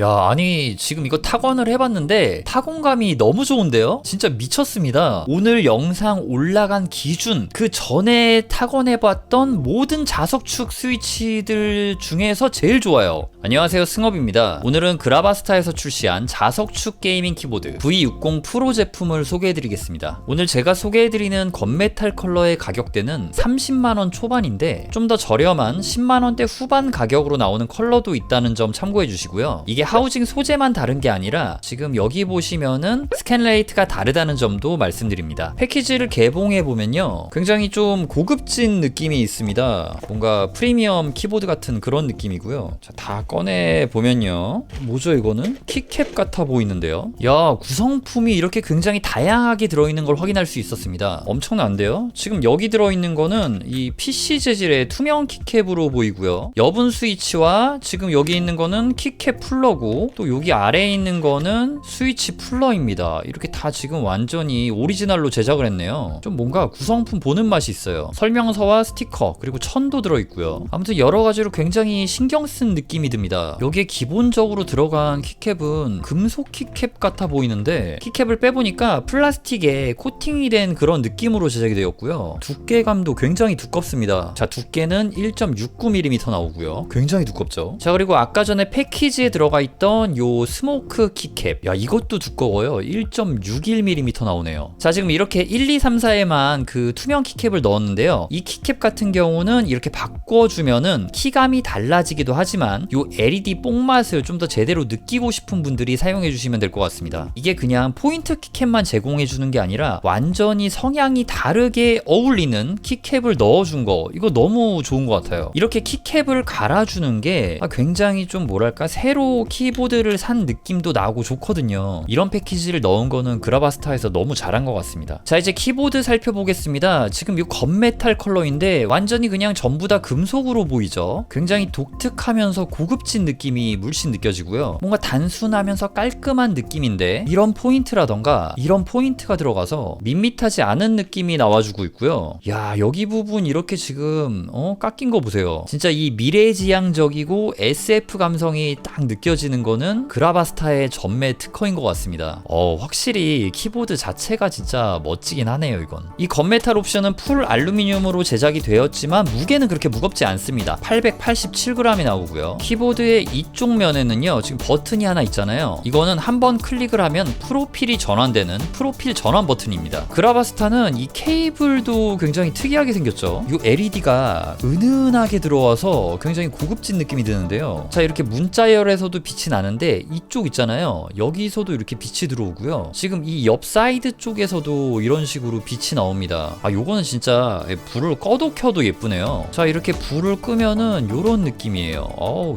야, 아니, 지금 이거 타건을 해봤는데, 타건감이 너무 좋은데요? 진짜 미쳤습니다. 오늘 영상 올라간 기준, 그 전에 타건해봤던 모든 자석축 스위치들 중에서 제일 좋아요. 안녕하세요, 승업입니다. 오늘은 그라바스타에서 출시한 자석축 게이밍 키보드 V60 프로 제품을 소개해드리겠습니다. 오늘 제가 소개해드리는 건메탈 컬러의 가격대는 30만원 초반인데, 좀 더 저렴한 10만원대 후반 가격으로 나오는 컬러도 있다는 점 참고해주시고요. 이게 하우징 소재만 다른 게 아니라 지금 여기 보시면은 스캔 레이트가 다르다는 점도 말씀드립니다. 패키지를 개봉해보면요, 굉장히 좀 고급진 느낌이 있습니다. 뭔가 프리미엄 키보드 같은 그런 느낌이고요. 자, 다 꺼내보면요, 뭐죠 이거는? 키캡 같아 보이는데요. 야, 구성품이 이렇게 굉장히 다양하게 들어있는 걸 확인할 수 있었습니다. 엄청난데요? 지금 여기 들어있는 거는 이 PC 재질의 투명 키캡으로 보이고요, 여분 스위치와 지금 여기 있는 거는 키캡 풀러 고, 또 여기 아래에 있는 거는 스위치 풀러입니다. 이렇게 다 지금 완전히 오리지널로 제작을 했네요. 좀 뭔가 구성품 보는 맛이 있어요. 설명서와 스티커, 그리고 천도 들어있고요. 아무튼 여러가지로 굉장히 신경 쓴 느낌이 듭니다. 여기에 기본적으로 들어간 키캡은 금속 키캡 같아 보이는데, 키캡을 빼보니까 플라스틱에 코팅이 된 그런 느낌으로 제작이 되었고요. 두께감도 굉장히 두껍습니다. 자, 두께는 1.69mm 나오고요. 굉장히 두껍죠. 자, 그리고 아까 전에 패키지에 들어가 있던 요 스모크 키캡, 야, 이것도 두꺼워요. 1.61mm 나오네요. 자, 지금 이렇게 1, 2, 3, 4에만 그 투명 키캡을 넣었는데요, 이 키캡 같은 경우는 이렇게 바꿔주면은 키감이 달라지기도 하지만 요 LED 뽕맛을 좀 더 제대로 느끼고 싶은 분들이 사용해 주시면 될 것 같습니다. 이게 그냥 포인트 키캡만 제공해 주는 게 아니라 완전히 성향이 다르게 어울리는 키캡을 넣어준 거, 이거 너무 좋은 것 같아요. 이렇게 키캡을 갈아주는 게 굉장히 좀 뭐랄까, 새로 키보드를 산 느낌도 나고 좋거든요. 이런 패키지를 넣은 거는 그라바스타에서 너무 잘한 것 같습니다. 자, 이제 키보드 살펴보겠습니다. 지금 이 건메탈 컬러인데 완전히 그냥 전부 다 금속으로 보이죠. 굉장히 독특하면서 고급진 느낌이 물씬 느껴지고요. 뭔가 단순하면서 깔끔한 느낌인데, 이런 포인트라던가 이런 포인트가 들어가서 밋밋하지 않은 느낌이 나와주고 있고요. 야, 여기 부분 이렇게 지금 깎인 거 보세요. 진짜 이 미래지향적이고 SF 감성이 딱 느껴지는 거는 그라바스타의 전매 특허인 것 같습니다. 확실히 키보드 자체가 진짜 멋지긴 하네요. 이건, 이 건메탈 옵션은 풀 알루미늄으로 제작이 되었지만 무게는 그렇게 무겁지 않습니다. 887g이 나오고요. 키보드의 이쪽 면에는요, 지금 버튼이 하나 있잖아요. 이거는 한번 클릭을 하면 프로필이 전환되는 프로필 전환 버튼입니다. 그라바스타는 이 케이블도 굉장히 특이하게 생겼죠. 이 LED가 은은하게 들어와서 굉장히 고급진 느낌이 드는데요. 자, 이렇게 문자열에서도 빛이 나는데 이쪽 있잖아요, 여기서도 이렇게 빛이 들어오고요. 지금 이 옆 사이드 쪽에서도 이런 식으로 빛이 나옵니다. 요거는 진짜 불을 꺼도 켜도 예쁘네요. 자, 이렇게 불을 끄면은 요런 느낌이에요.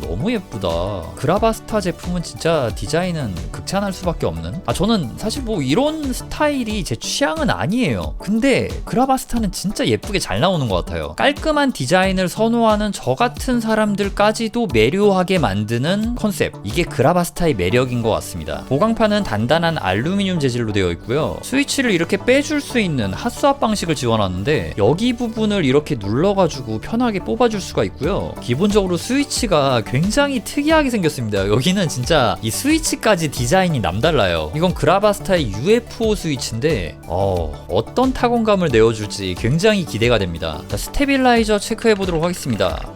너무 예쁘다. 그라바스타 제품은 진짜 디자인은 극찬할 수밖에 없는, 저는 사실 뭐 이런 스타일이 제 취향은 아니에요. 근데 그라바스타는 진짜 예쁘게 잘 나오는 것 같아요. 깔끔한 디자인을 선호하는 저 같은 사람들까지도 매료하게 만드는 컨셉, 이게 그라바스타의 매력인 것 같습니다. 보강판은 단단한 알루미늄 재질로 되어 있고요. 스위치를 이렇게 빼줄 수 있는 핫스왑 방식을 지원하는데, 여기 부분을 이렇게 눌러가지고 편하게 뽑아줄 수가 있고요. 기본적으로 스위치가 굉장히 특이하게 생겼습니다. 여기는 진짜 이 스위치까지 디자인이 남달라요. 이건 그라바스타의 UFO 스위치인데 어떤 타건감을 내어줄지 굉장히 기대가 됩니다. 자, 스테빌라이저 체크해 보도록 하겠습니다.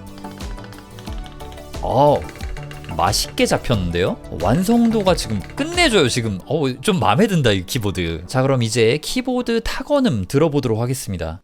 맛있게 잡혔는데요? 완성도가 지금 끝내줘요. 지금 좀 마음에 든다, 이 키보드. 자, 그럼 이제 키보드 타건음 들어보도록 하겠습니다.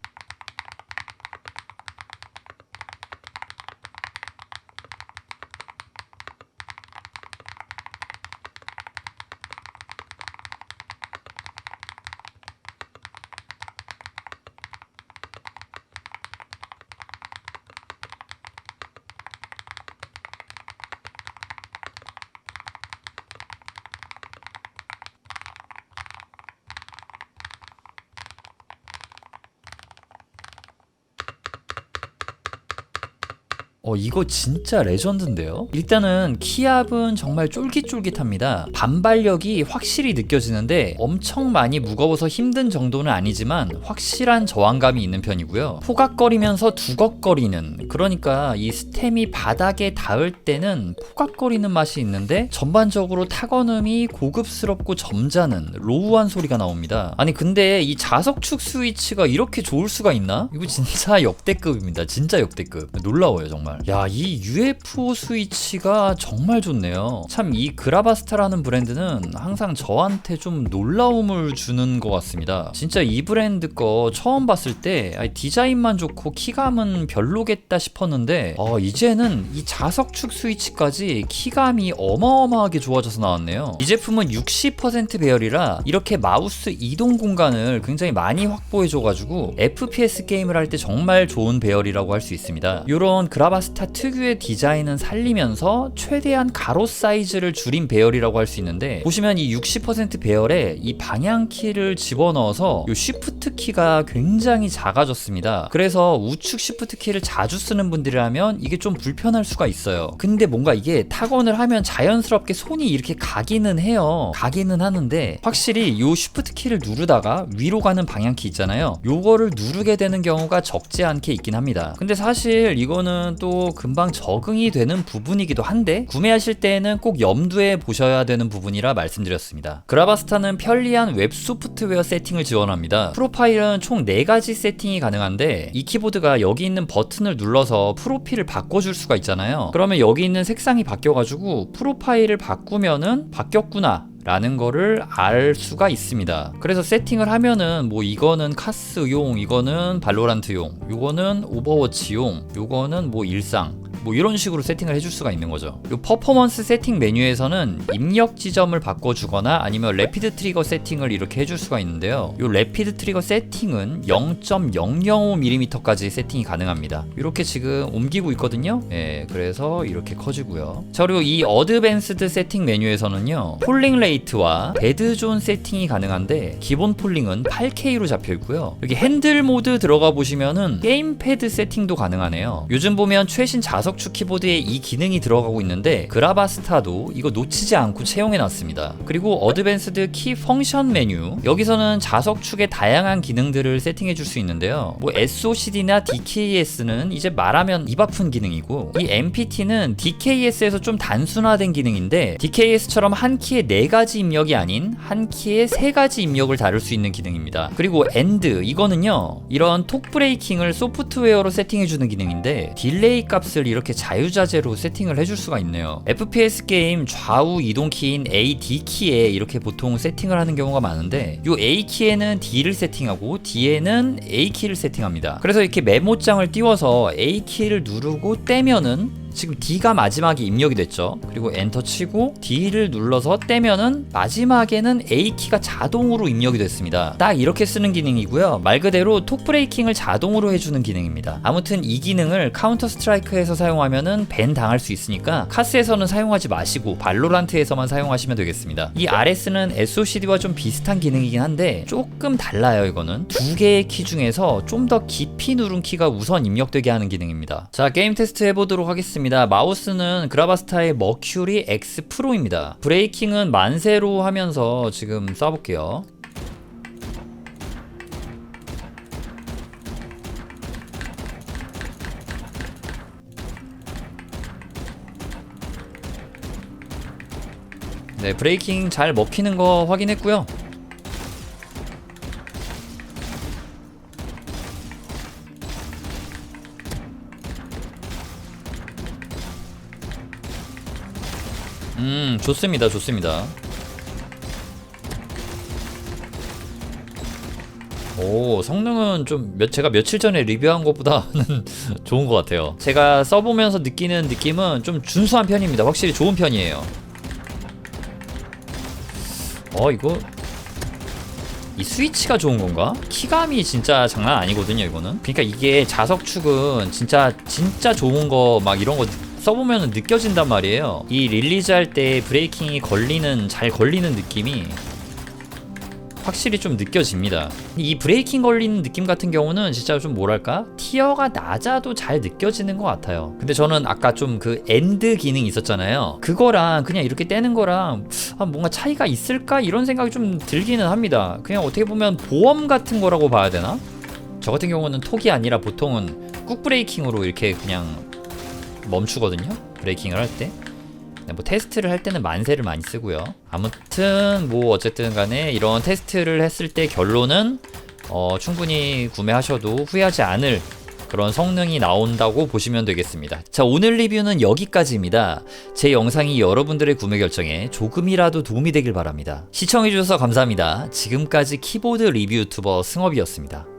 이거 진짜 레전드인데요. 일단은 키압은 정말 쫄깃쫄깃합니다. 반발력이 확실히 느껴지는데 엄청 많이 무거워서 힘든 정도는 아니지만 확실한 저항감이 있는 편이고요. 포각거리면서 두걱거리는, 그러니까 이 스템이 바닥에 닿을 때는 포각거리는 맛이 있는데 전반적으로 타건음이 고급스럽고 점잖은 로우한 소리가 나옵니다. 아니 근데 이 자석축 스위치가 이렇게 좋을 수가 있나? 이거 진짜 역대급입니다. 진짜 역대급. 놀라워요 정말. 야, 이 UFO 스위치가 정말 좋네요. 참 이 그라바스타라는 브랜드는 항상 저한테 좀 놀라움을 주는 것 같습니다. 진짜 이 브랜드 거 처음 봤을 때 디자인만 좋고 키감은 별로겠다 싶었는데 이제는 이 자석축 스위치까지 키감이 어마어마하게 좋아져서 나왔네요. 이 제품은 60% 배열이라 이렇게 마우스 이동 공간을 굉장히 많이 확보해줘가지고 FPS 게임을 할 때 정말 좋은 배열이라고 할 수 있습니다. 이런 그라바스타 특유의 디자인은 살리면서 최대한 가로 사이즈를 줄인 배열이라고 할 수 있는데, 보시면 이 60% 배열에 이 방향키를 집어넣어서 이 쉬프트 키가 굉장히 작아졌습니다. 그래서 우측 쉬프트 키를 자주 쓰는 분들이라면 이게 좀 불편할 수가 있어요. 근데 뭔가 이게 타건을 하면 자연스럽게 손이 이렇게 가기는 해요. 가기는 하는데 확실히 이 쉬프트 키를 누르다가 위로 가는 방향키 있잖아요. 요거를 누르게 되는 경우가 적지 않게 있긴 합니다. 근데 사실 이거는 또 금방 적응이 되는 부분이기도 한데 구매하실 때에는 꼭 염두에 보셔야 되는 부분이라 말씀드렸습니다. 그라바스타는 편리한 웹 소프트웨어 세팅을 지원합니다. 프로파일은 총 4가지 세팅이 가능한데 이 키보드가 여기 있는 버튼을 눌러서 프로필을 바꿔줄 수가 있잖아요. 그러면 여기 있는 색상이 바뀌어가지고 프로파일을 바꾸면은 바뀌었구나 라는 거를 알 수가 있습니다. 그래서 세팅을 하면은 뭐 이거는 카스용, 이거는 발로란트용, 이거는 오버워치용, 이거는 뭐 일상, 뭐 이런 식으로 세팅을 해줄 수가 있는 거죠. 이 퍼포먼스 세팅 메뉴에서는 입력 지점을 바꿔주거나 아니면 래피드 트리거 세팅을 이렇게 해줄 수가 있는데요. 이 래피드 트리거 세팅은 0.005mm까지 세팅이 가능합니다. 이렇게 지금 옮기고 있거든요. 네, 그래서 이렇게 커지고요. 자, 그리고 이 어드밴스드 세팅 메뉴에서는요, 폴링 레이트와 데드존 세팅이 가능한데 기본 폴링은 8K로 잡혀 있고요. 여기 핸들 모드 들어가 보시면은 게임패드 세팅도 가능하네요. 요즘 보면 최신 자석축 키보드에 이 기능이 들어가고 있는데 그라바스타도 이거 놓치지 않고 채용해 놨습니다. 그리고 어드밴스드 키 펑션 메뉴, 여기서는 자석축의 다양한 기능들을 세팅해 줄 수 있는데요. 뭐 SOCD나 DKS는 이제 말하면 입 아픈 기능이고, 이 MPT는 DKS에서 좀 단순화된 기능인데 DKS처럼 한 키에 4가지 입력이 아닌 한 키에 3가지 입력을 다룰 수 있는 기능입니다. 그리고 END, 이거는요, 이런 톡 브레이킹을 소프트웨어로 세팅해 주는 기능인데 딜레이 값을 이렇게 자유자재로 세팅을 해줄 수가 있네요. FPS 게임 좌우 이동키인 A, D키에 이렇게 보통 세팅을 하는 경우가 많은데 이 A키에는 D를 세팅하고 D에는 A키를 세팅합니다. 그래서 이렇게 메모장을 띄워서 A키를 누르고 떼면은 지금 D가 마지막에 입력이 됐죠. 그리고 엔터 치고 D를 눌러서 떼면은 마지막에는 A키가 자동으로 입력이 됐습니다. 딱 이렇게 쓰는 기능이고요. 말 그대로 톡 브레이킹을 자동으로 해주는 기능입니다. 아무튼 이 기능을 카운터 스트라이크에서 사용하면은 밴 당할 수 있으니까 카스에서는 사용하지 마시고 발로란트에서만 사용하시면 되겠습니다. 이 RS는 SOCD와 좀 비슷한 기능이긴 한데 조금 달라요. 이거는 두 개의 키 중에서 좀 더 깊이 누른 키가 우선 입력되게 하는 기능입니다. 자, 게임 테스트 해보도록 하겠습니다. 마우스는 그라바스타의 머큐리 X 프로입니다. 브레이킹은 만세로 하면서 지금 쏴볼게요. 네, 브레이킹 잘 먹히는 거 확인했고요. 좋습니다. 좋습니다. 오, 성능은 좀 제가 며칠 전에 리뷰한 것보다는 좋은 것 같아요. 제가 써보면서 느끼는 느낌은 좀 준수한 편입니다. 확실히 좋은 편이에요. 이거 이 스위치가 좋은 건가? 키감이 진짜 장난 아니거든요, 이거는. 그러니까 이게 자석축은 진짜 좋은 거 막 이런 거 써보면 느껴진단 말이에요. 이 릴리즈 할 때 브레이킹이 잘 걸리는 느낌이 확실히 좀 느껴집니다. 이 브레이킹 걸리는 느낌 같은 경우는 진짜 좀 뭐랄까 티어가 낮아도 잘 느껴지는 것 같아요. 근데 저는 아까 좀 그 엔드 기능이 있었잖아요. 그거랑 그냥 이렇게 떼는 거랑 뭔가 차이가 있을까 이런 생각이 좀 들기는 합니다. 그냥 어떻게 보면 보험 같은 거라고 봐야 되나? 저 같은 경우는 톡이 아니라 보통은 꾹 브레이킹으로 이렇게 그냥 멈추거든요. 브레이킹을 할 때. 뭐 테스트를 할 때는 만세를 많이 쓰고요. 아무튼 뭐 어쨌든 간에 이런 테스트를 했을 때 결론은 충분히 구매하셔도 후회하지 않을 그런 성능이 나온다고 보시면 되겠습니다. 자, 오늘 리뷰는 여기까지입니다. 제 영상이 여러분들의 구매 결정에 조금이라도 도움이 되길 바랍니다. 시청해주셔서 감사합니다. 지금까지 키보드 리뷰 유튜버 승업이었습니다.